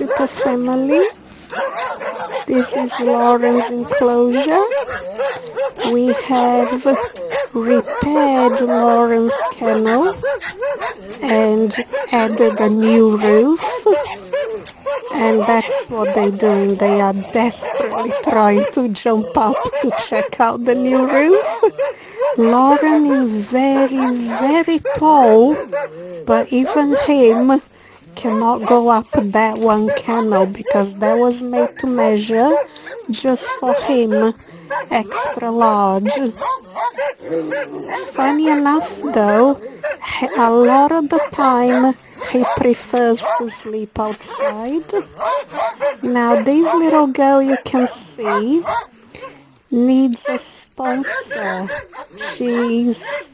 Jutta family. This is Lauren's enclosure. We have repaired Lauren's kennel and added a new roof. And that's what they're doing. They are desperately trying to jump up to check out the new roof. Lauren is very, very tall, but even him cannot go up that one kennel because that was made to measure just for him, extra large. Funny enough though, a lot of the time he prefers to sleep outside. Now this little girl you can see needs a sponsor. She's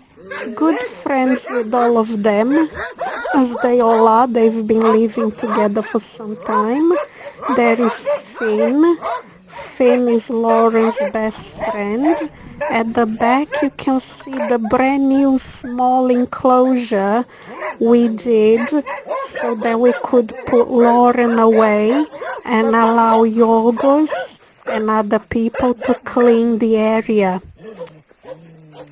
good friends with all of them, as they all are. They've been living together for some time. There is Finn. Finn is Lauren's best friend. At the back you can see the brand new small enclosure we did so that we could put Lauren away and allow Yorgos and other people to clean the area.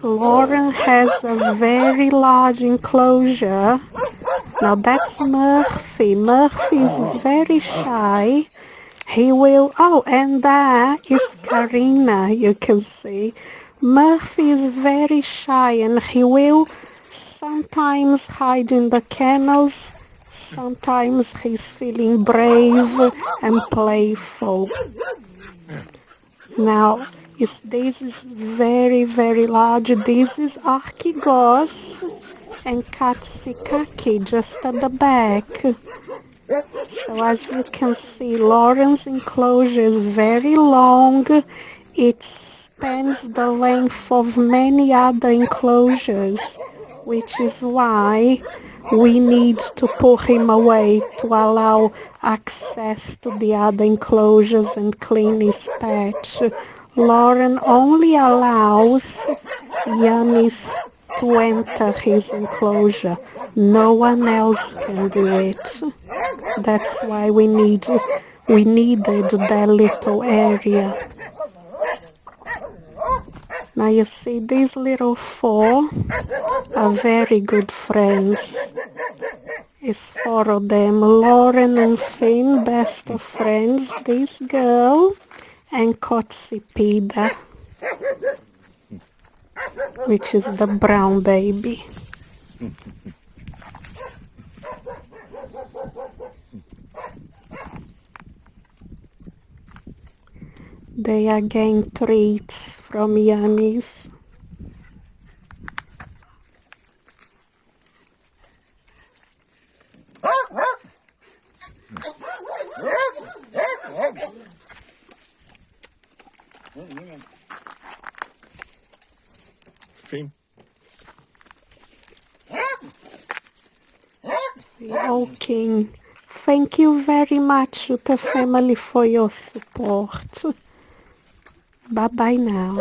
Lauren has a very large enclosure. Now that's Murphy. Murphy is very shy. He will, and that is Karina, you can see. Murphy is very shy and he will sometimes hide in the kennels. Sometimes he's feeling brave and playful. Now, this is very, very large. This is Archigos and Katsikaki just at the back. So as you can see, Lauren's enclosure is very long. It spans the length of many other enclosures, which is why we need to put him away to allow access to the other enclosures and clean his patch. Lauren only allows Yannis to enter his enclosure. No one else can do it. That's why we needed that little area. Now you see these little four are very good friends. It's four of them. Lauren and Finn, best of friends. This girl and Kotsipida, which is the brown baby. They are getting treats from Yannis. Okay. Thank you very much, Jutta family, for your support. Bye-bye now.